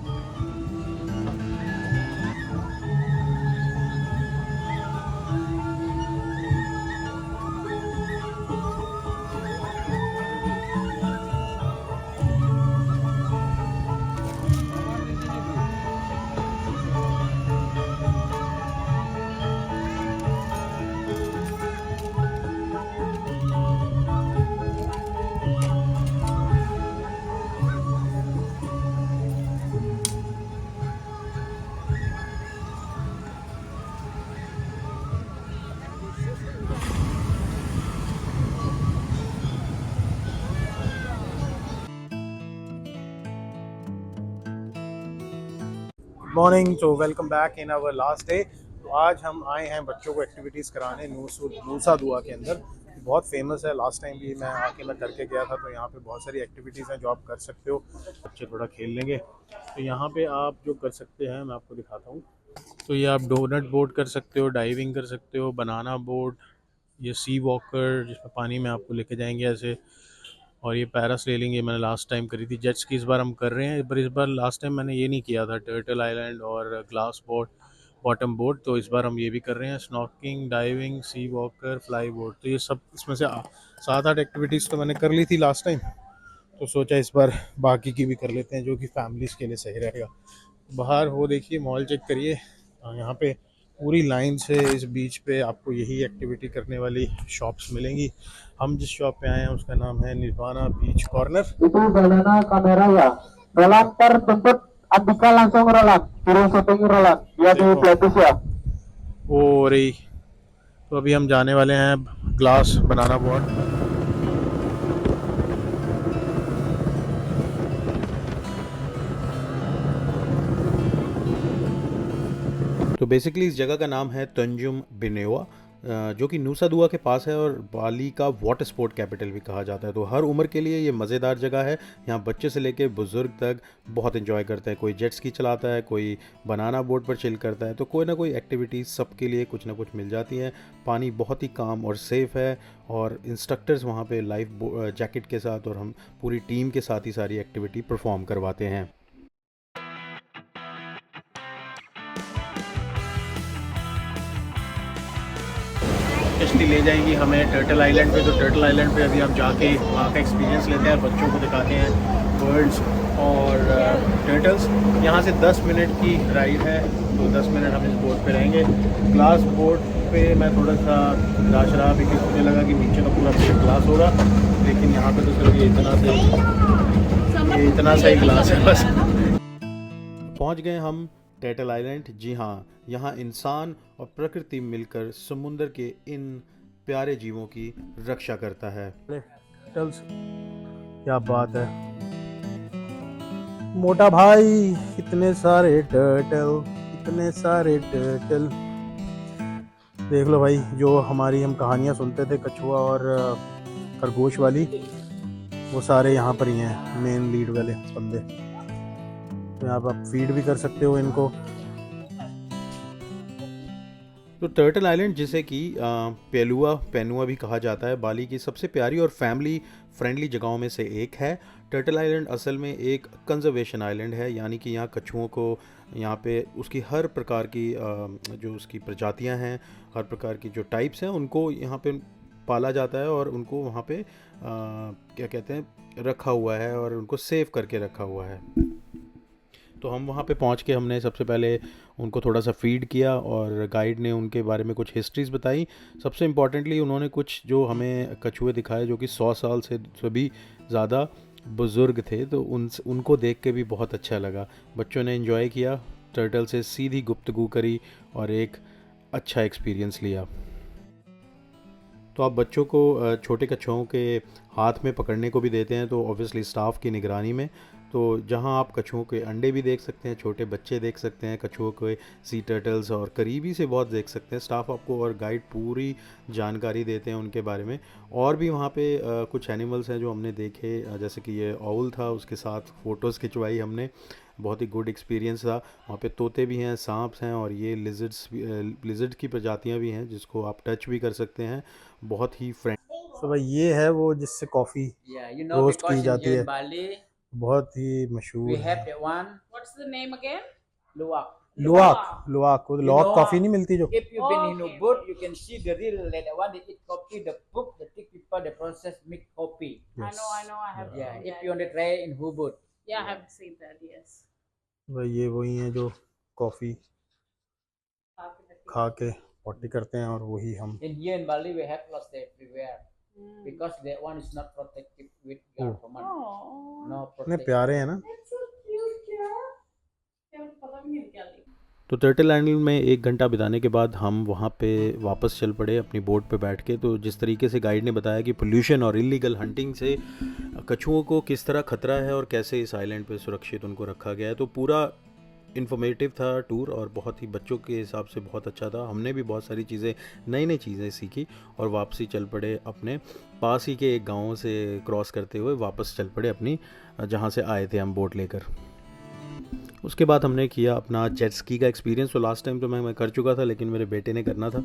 मॉर्निंग। तो welcome back in our last day. तो आज हम आए हैं बच्चों को एक्टिविटीज़ कराने नूसा दुआ के अंदर। बहुत फेमस है, लास्ट टाइम भी मैं करके गया था। तो यहाँ पे बहुत सारी एक्टिविटीज़ हैं जो आप कर सकते हो, बच्चे थोड़ा खेल लेंगे। तो यहाँ पे आप जो कर सकते हैं मैं आपको दिखाता हूँ। तो ये आप डोनट बोट कर सकते हो, डाइविंग कर सकते हो, बनाना बोट, ये सी वॉकर जिसमें पानी में आपको लेके जाएंगे ऐसे, और ये पैरासेलिंग ये मैंने लास्ट टाइम करी थी। जेट स्की इस बार हम कर रहे हैं, पर इस बार लास्ट टाइम मैंने ये नहीं किया था, टर्टल आइलैंड और ग्लास बोट, बॉटम बोट। तो इस बार हम ये भी कर रहे हैं, स्नॉर्किंग, डाइविंग, सी वॉकर, फ्लाई बोट। तो ये सब इसमें से 7-8 एक्टिविटीज़ तो मैंने कर ली थी लास्ट टाइम। तो सोचा इस बार बाकी की भी कर लेते हैं जो कि फैमिलीज़ के लिए सही रहेगा। बाहर हो देखिए, मॉल चेक करिए, यहाँ पे पूरी लाइन से इस बीच पे आपको यही एक्टिविटी करने वाली शॉप्स मिलेंगी। हम जिस शॉप पे आए हैं उसका नाम है निर्वाणा बीच corner. Itu zona kamera ya. Roland tertuntut Andika langsung Roland. Turun syuting Roland. Dia di देखो Platus ya. वो हो रही। तो अभी हम जाने वाले हैं ग्लास बनाना बोट। तो बेसिकली इस जगह का नाम है तंजुम बिनेवा, जो कि नूसा दुआ के पास है और बाली का वाटर स्पोर्ट कैपिटल भी कहा जाता है। तो हर उम्र के लिए ये मज़ेदार जगह है। यहाँ बच्चे से लेके बुज़ुर्ग तक बहुत एंजॉय करते हैं। कोई जेट स्की चलाता है, कोई बनाना बोट पर चिल करता है। तो कोई ना कोई एक्टिविटीज़ सबके लिए कुछ ना कुछ मिल जाती हैं। पानी बहुत ही काम और सेफ़ है और इंस्ट्रक्टर्स वहाँ पे लाइफ जैकेट के साथ और हम पूरी टीम के साथ ही सारी एक्टिविटी परफॉर्म करवाते हैं। कश्ती ले जाएगी हमें टर्टल आइलैंड पे। तो टर्टल आइलैंड पे अभी हम जाके वहाँ का एक्सपीरियंस लेते हैं, बच्चों को दिखाते हैं बर्ड्स और टर्टल्स। यहाँ से 10 मिनट की राइड है, तो 10 मिनट हम इस बोट पे रहेंगे। ग्लास बोट पे मैं थोड़ा सा निराश रहा बिकॉज मुझे लगा कि नीचे का पूरा पेड़ ग्लास होगा, लेकिन यहाँ पे तो सिर्फ ये इतना सा ही ग्लास है बस। पहुंच गए हम टर्टल आइलैंड। जी हाँ, यहाँ इंसान और प्रकृति मिलकर समुद्र के इन प्यारे जीवों की रक्षा करता है। टर्टल्स, क्या बात है मोटा भाई, इतने सारे टर्टल, इतने सारे टर्टल। देख लो भाई, जो हमारी हम कहानियाँ सुनते थे कछुआ और खरगोश वाली, वो सारे यहाँ पर ही हैं, मेन लीड वाले बंदे। तो यहाँ पर आप फीड भी कर सकते हो इनको। तो टर्टल आइलैंड, जिसे कि पेनुआ भी कहा जाता है, बाली की सबसे प्यारी और फैमिली फ्रेंडली जगहों में से एक है। टर्टल आइलैंड असल में एक कंजर्वेशन आइलैंड है, यानी कि यहाँ कछुओं को यहाँ पे उसकी हर प्रकार की जो उसकी प्रजातियाँ हैं, हर प्रकार की जो टाइप्स हैं, उनको यहाँ पे पाला जाता है और उनको वहाँ पे क्या कहते हैं, रखा हुआ है और उनको सेव करके रखा हुआ है। तो हम वहाँ पे पहुँच के हमने सबसे पहले उनको थोड़ा सा फीड किया और गाइड ने उनके बारे में कुछ हिस्ट्रीज़ बताई। सबसे इम्पॉर्टेंटली उन्होंने कुछ जो हमें कछुए दिखाए जो कि 100 साल से भी ज़्यादा बुज़ुर्ग थे। तो उनको देख के भी बहुत अच्छा लगा, बच्चों ने एंजॉय किया। टर्टल से सीधी गुफ्तगू करी और एक अच्छा एक्सपीरियंस लिया। तो आप बच्चों को छोटे कछुओं के हाथ में पकड़ने को भी देते हैं, तो ऑब्वियसली स्टाफ की निगरानी में। तो जहां आप कछुओं के अंडे भी देख सकते हैं, छोटे बच्चे देख सकते हैं कछुओं के, सी टर्टल्स, और करीबी से बहुत देख सकते हैं। स्टाफ आपको और गाइड पूरी जानकारी देते हैं उनके बारे में। और भी वहाँ पे कुछ एनिमल्स हैं जो हमने देखे, जैसे कि ये ऑवल था, उसके साथ फ़ोटोज़ खिंचवाई हमने, बहुत ही गुड एक्सपीरियंस था। वहाँ पे तोते भी हैं, सांप हैं, और ये लिजर्ड की प्रजातियाँ भी हैं जिसको आप टच भी कर सकते हैं। बहुत ही फ्रेंड। तो भाई ये है वो जिससे coffee Yeah, you know, roast because की in जाती here है, in Bali, बहुत ही we मशहूर है। have that one What's the name again? luwak. लुआक, लुआक वो You लॉक know, कॉफ़ी नहीं मिलती जो? if you've been in Okay. Ubud, you can see the real like the one that eat coffee, the poop, the thick people, the process make coffee. I know, I have Yeah, seen if that. you want to try in Ubud. Yeah, I have seen that, yes. भाई ये वही हैं जो कॉफ़ी खा के पॉटी करते हैं, और वही हम In here in Bali, we have lost everywhere Mm. because that one is not protected with government. Oh, No इतने protected. प्यारे हैं ना। that's so cute, Kira. क्या पता भी नहीं क्या ली। तो टर्टल आइलैंड में 1 घंटा बिताने के बाद हम वहाँ पे वापस चल पड़े अपनी बोट पे बैठ के। तो जिस तरीके से गाइड ने बताया कि पोल्यूशन और इलीगल हंटिंग से कछुओं को किस तरह खतरा है और कैसे इस आइलैंड पे सुरक्षित उनको रखा गया है, तो पूरा इन्फॉर्मेटिव था टूर, और बहुत ही बच्चों के हिसाब से बहुत अच्छा था। हमने भी बहुत सारी चीज़ें, नई नई चीज़ें सीखी, और वापसी चल पड़े अपने पास ही के एक गाँव से क्रॉस करते हुए वापस चल पड़े अपनी जहाँ से आए थे हम बोट लेकर। उसके बाद हमने किया अपना जेट स्की का एक्सपीरियंस। तो लास्ट टाइम तो मैं कर चुका था, लेकिन मेरे बेटे ने करना था।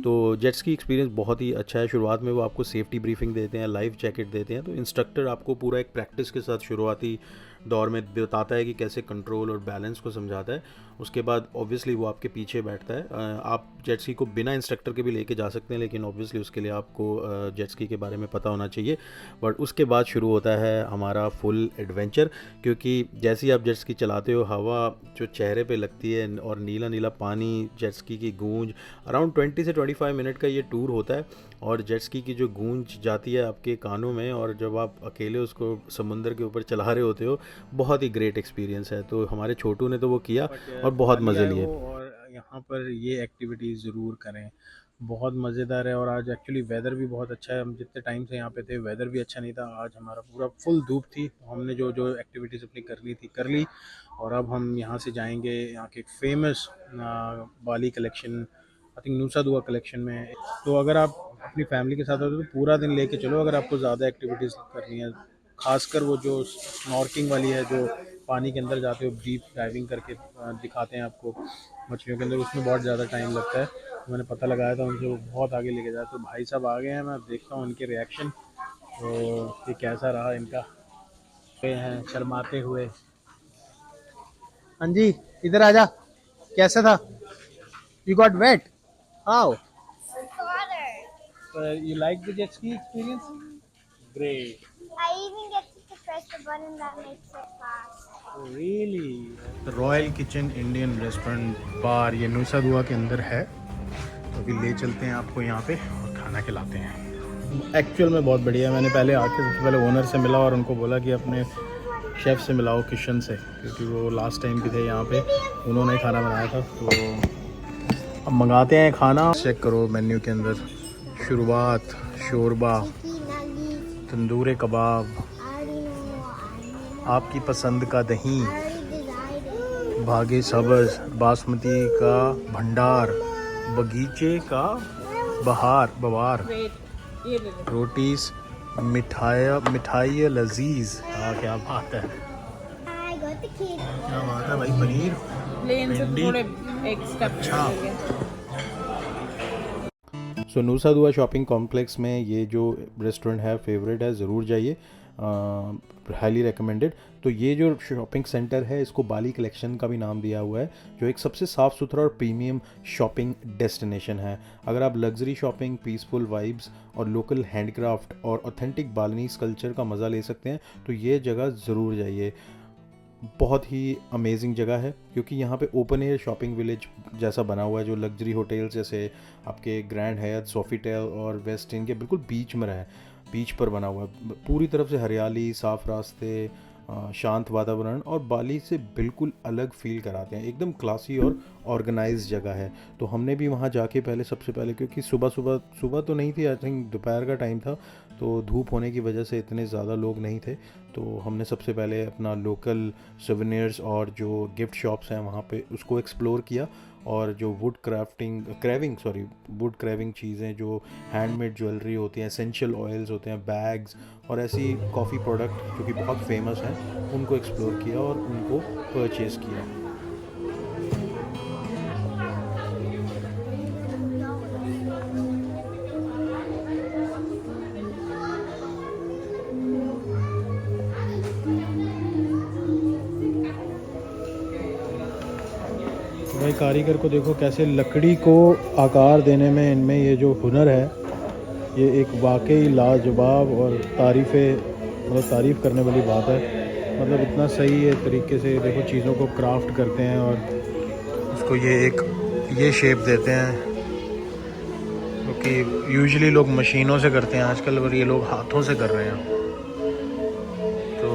तो जेट स्की एक्सपीरियंस बहुत ही अच्छा है। शुरुआत में वो आपको सेफ्टी ब्रीफिंग देते हैं, लाइफ जैकेट देते हैं। तो इंस्ट्रक्टर आपको पूरा एक प्रैक्टिस के साथ शुरुआती दौर में बताता है कि कैसे कंट्रोल और बैलेंस को समझाता है। उसके बाद ऑब्वियसली वो आपके पीछे बैठता है। आप जेट स्की को बिना इंस्ट्रक्टर के भी लेके जा सकते हैं, लेकिन ऑब्वियसली उसके लिए आपको जेट स्की के बारे में पता होना चाहिए। बट उसके बाद शुरू होता है हमारा फुल एडवेंचर, क्योंकि जैसे ही आप जेट स्की चलाते हो, हवा जो चेहरे पे लगती है और नीला नीला पानी, जेट स्की की गूंज, अराउंड 20 से 25 मिनट का ये टूर होता है। और जेट स्की की जो गूंज जाती है आपके कानों में, और जब आप अकेले उसको समुंदर के ऊपर चला रहे होते हो, बहुत ही ग्रेट एक्सपीरियंस है। तो हमारे छोटू ने तो वो किया और बहुत मज़े लिए। और यहाँ पर ये एक्टिविटीज़ ज़रूर करें, बहुत मज़ेदार है। और आज एक्चुअली वेदर भी बहुत अच्छा है। हम जितने टाइम से यहाँ पे थे वेदर भी अच्छा नहीं था। आज हमारा पूरा फुल धूप थी। हमने जो जो एक्टिविटीज़ अपनी करनी थी कर ली। और अब हम यहाँ से जाएंगे यहाँ के famous Bali collection, I think नूसा दुआ कलेक्शन में। तो अगर आप अपनी फैमिली के साथ होते हो तो पूरा दिन लेके चलो, अगर आपको ज़्यादा एक्टिविटीज़ करनी है। खासकर वो जो स्नॉर्किंग वाली है, जो पानी के अंदर जाते हो, डीप डाइविंग करके दिखाते हैं आपको मछलियों के अंदर, उसमें बहुत ज़्यादा टाइम लगता है। तो मैंने पता लगाया था उनसे, वो बहुत आगे लेके जाए। तो भाई साहब आ गए हैं, मैं देखता हूँ इनके रिएक्शन, तो ये कैसा रहा इनका। ये हैं शर्माते हुए। हाँ जी, इधर आजा। कैसा था? You got wet? How? You like the jet ski experience? Great. I even get to press the button that makes it fast. Oh, really? The Royal Kitchen Indian Restaurant बार ये नूसा दुआ के अंदर है। तो अभी ले चलते हैं आपको यहाँ पे और खाना खिलाते हैं। एक्चुअल में बहुत बढ़िया। मैंने पहले आके सबसे पहले ओनर से मिला और उनको बोला कि अपने शेफ़ से मिलाओ, किशन से, क्योंकि वो लास्ट टाइम भी थे यहाँ पे, उन्होंने ही खाना बनाया था। तो अब मंगाते हैं खाना। चेक करो मेन्यू के अंदर, शुरुआत, शोरबा, तंदूर कबाब, आपकी पसंद का दही, भागे सब्ज़, बासमती का भंडार, बगीचे का बवार, रोटीज, मिठाई लजीज। हाँ, क्या बात है, I got the kid. क्या बात है भाई। पनीर, प्लेन से भिंडी। थोड़े एक स्टेप अच्छा। सो नूसा दुआ शॉपिंग कॉम्प्लेक्स में ये जो रेस्टोरेंट है फेवरेट है, ज़रूर जाइए, हाईली रिकमेंडेड। तो ये जो शॉपिंग सेंटर है इसको बाली कलेक्शन का भी नाम दिया हुआ है, जो एक सबसे साफ़ सुथरा और प्रीमियम शॉपिंग डेस्टिनेशन है। अगर आप लग्जरी शॉपिंग, पीसफुल वाइब्स और लोकल हैंडक्राफ्ट और ऑथेंटिक बालिनीज कल्चर का मज़ा ले सकते हैं, तो ये जगह ज़रूर जाइए। बहुत ही अमेजिंग जगह है, क्योंकि यहाँ पे ओपन एयर शॉपिंग विलेज जैसा बना हुआ है, जो लग्जरी होटल्स जैसे आपके ग्रैंड हयात, सोफिटेल और वेस्ट इंड के बिल्कुल बीच में रहा है, बीच पर बना हुआ है। पूरी तरफ से हरियाली, साफ़ रास्ते, शांत वातावरण और बाली से बिल्कुल अलग फील कराते हैं। एकदम क्लासी और ऑर्गेनाइज जगह है। तो हमने भी वहाँ जाके सबसे पहले, क्योंकि सुबह तो नहीं थी, आई थिंक दोपहर का टाइम था, तो धूप होने की वजह से इतने ज़्यादा लोग नहीं थे। तो हमने सबसे पहले अपना लोकल सोवेनियर्स और जो गिफ्ट शॉप्स हैं वहाँ पे उसको एक्सप्लोर किया, और जो वुड क्रेविंग चीज़ें, जो हैंडमेड ज्वेलरी होती हैं, एसेंशियल ऑयल्स होते हैं, बैग्स और ऐसी कॉफ़ी प्रोडक्ट जो कि बहुत फेमस हैं, उनको एक्सप्लोर किया और उनको परचेज़ किया। भाई कारीगर को देखो कैसे लकड़ी को आकार देने में इनमें ये जो हुनर है, ये एक वाकई लाजवाब और तारीफ़ करने वाली बात है। मतलब इतना सही है तरीके से देखो चीज़ों को क्राफ्ट करते हैं और उसको ये शेप देते हैं, क्योंकि यूजुअली लोग मशीनों से करते हैं आजकल, और ये लोग हाथों से कर रहे हैं। तो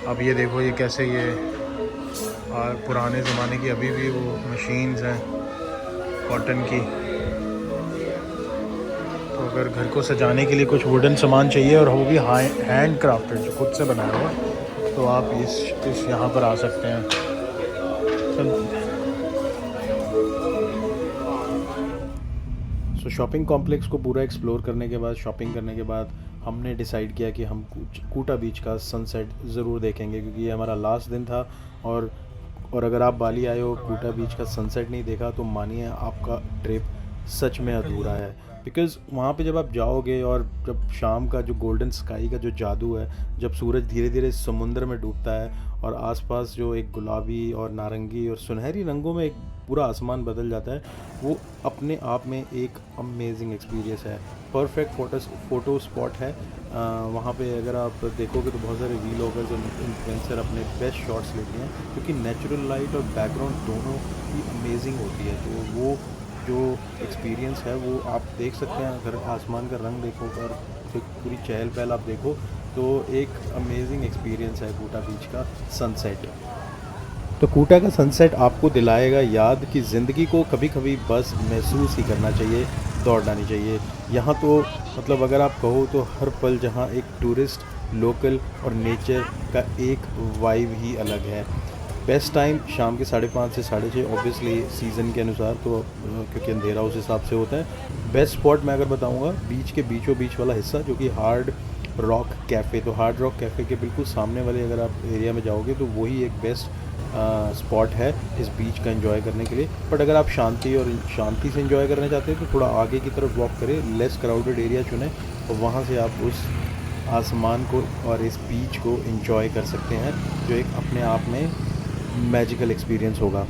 अब ये देखो ये कैसे ये और पुराने ज़माने की अभी भी वो मशीन्स हैं कॉटन की। तो अगर घर को सजाने के लिए कुछ वुडन सामान चाहिए और वो भी हैंड क्राफ्टेड, जो खुद से बनाया हुआ, तो आप इस यहाँ पर आ सकते हैं। सो शॉपिंग कॉम्प्लेक्स को पूरा एक्सप्लोर करने के बाद, शॉपिंग करने के बाद, हमने डिसाइड किया कि हम कूटा बीच का सनसेट ज़रूर देखेंगे, क्योंकि ये हमारा लास्ट दिन था। और अगर आप बाली आए हो, कूटा बीच का सनसेट नहीं देखा, तो मानिए आपका ट्रिप सच में अधूरा है। बिकॉज़ वहाँ पे जब आप जाओगे और जब शाम का जो गोल्डन स्काई का जो जादू है, जब सूरज धीरे धीरे समुद्र में डूबता है और आसपास जो एक गुलाबी और नारंगी और सुनहरी रंगों में एक पूरा आसमान बदल जाता है, वो अपने आप में एक अमेजिंग एक्सपीरियंस है। परफेक्ट फ़ोटो स्पॉट है। वहाँ पे अगर आप देखोगे तो बहुत सारे वीलॉगर्स और इन्फ्लुएंसर अपने बेस्ट शॉट्स लेते हैं, क्योंकि नेचुरल लाइट और बैकग्राउंड दोनों ही अमेजिंग होती है। तो वो जो एक्सपीरियंस है वो आप देख सकते हैं। अगर आसमान का रंग देखो और पूरी चहल पहल आप देखो, तो एक अमेजिंग एक्सपीरियंस है कूटा बीच का सनसेट। तो कूटा का सनसेट आपको दिलाएगा याद कि ज़िंदगी को कभी कभी बस महसूस ही करना चाहिए, दौड़ना नहीं चाहिए। यहाँ तो मतलब अगर आप कहो तो हर पल जहाँ एक टूरिस्ट, लोकल और नेचर का एक वाइब ही अलग है। बेस्ट टाइम शाम के 5:30 से 6:30, ऑब्वियसली सीज़न के अनुसार, तो क्योंकि अंधेरा उस हिसाब से होता है। बेस्ट स्पॉट मैं अगर बताऊँगा, बीच के बीचों बीच वाला हिस्सा जो कि हार्ड रॉक कैफ़े, तो हार्ड रॉक कैफ़े के बिल्कुल सामने वाले अगर आप एरिया में जाओगे तो वही एक बेस्ट स्पॉट है इस बीच का एंजॉय करने के लिए। बट अगर आप शांति से एंजॉय करना चाहते हैं तो थोड़ा आगे की तरफ वॉक करें, लेस क्राउडेड एरिया चुनें, और वहाँ से आप उस आसमान को और इस बीच को एंजॉय कर सकते हैं, जो एक अपने आप में मैजिकल एक्सपीरियंस होगा।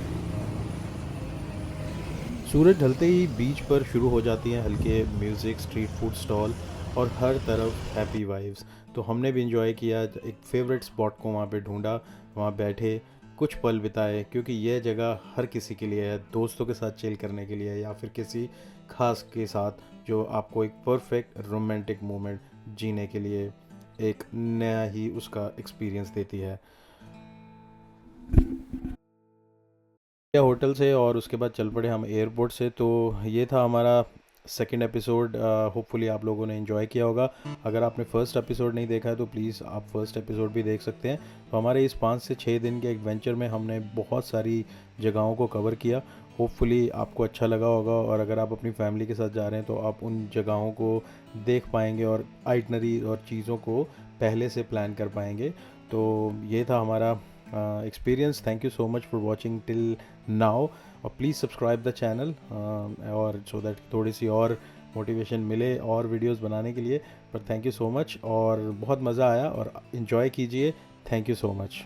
सूरज ढलते ही बीच पर शुरू हो जाती हैं हल्के म्यूज़िक, स्ट्रीट फूड स्टॉल और हर तरफ हैप्पी वाइब्स। तो हमने भी एंजॉय किया, एक फेवरेट स्पॉट को वहाँ पे ढूंढा, वहाँ बैठे, कुछ पल बिताए, क्योंकि यह जगह हर किसी के लिए है, दोस्तों के साथ चिल करने के लिए या फिर किसी खास के साथ जो आपको एक परफेक्ट रोमांटिक मोमेंट जीने के लिए एक नया ही उसका एक्सपीरियंस देती है। होटल से और उसके बाद चल पड़े हम एयरपोर्ट से। तो ये था हमारा सेकंड एपिसोड। होपफुली आप लोगों ने एंजॉय किया होगा। अगर आपने फर्स्ट एपिसोड नहीं देखा है तो प्लीज़ आप फर्स्ट एपिसोड भी देख सकते हैं। तो हमारे इस 5 से 6 दिन के एडवेंचर में हमने बहुत सारी जगहों को कवर किया। होपफुली आपको अच्छा लगा होगा, और अगर आप अपनी फैमिली के साथ जा रहे हैं तो आप उन जगहों को देख पाएंगे और आइटनरी और चीज़ों को पहले से प्लान कर पाएंगे। तो ये था हमारा experience. Thank you so much for watching till now. Please subscribe the channel और so that थोड़ी सी और मोटिवेशन मिले और वीडियोस बनाने के लिए। पर थैंक यू सो मच, और बहुत मज़ा आया और इन्जॉय कीजिए। Thank you so much.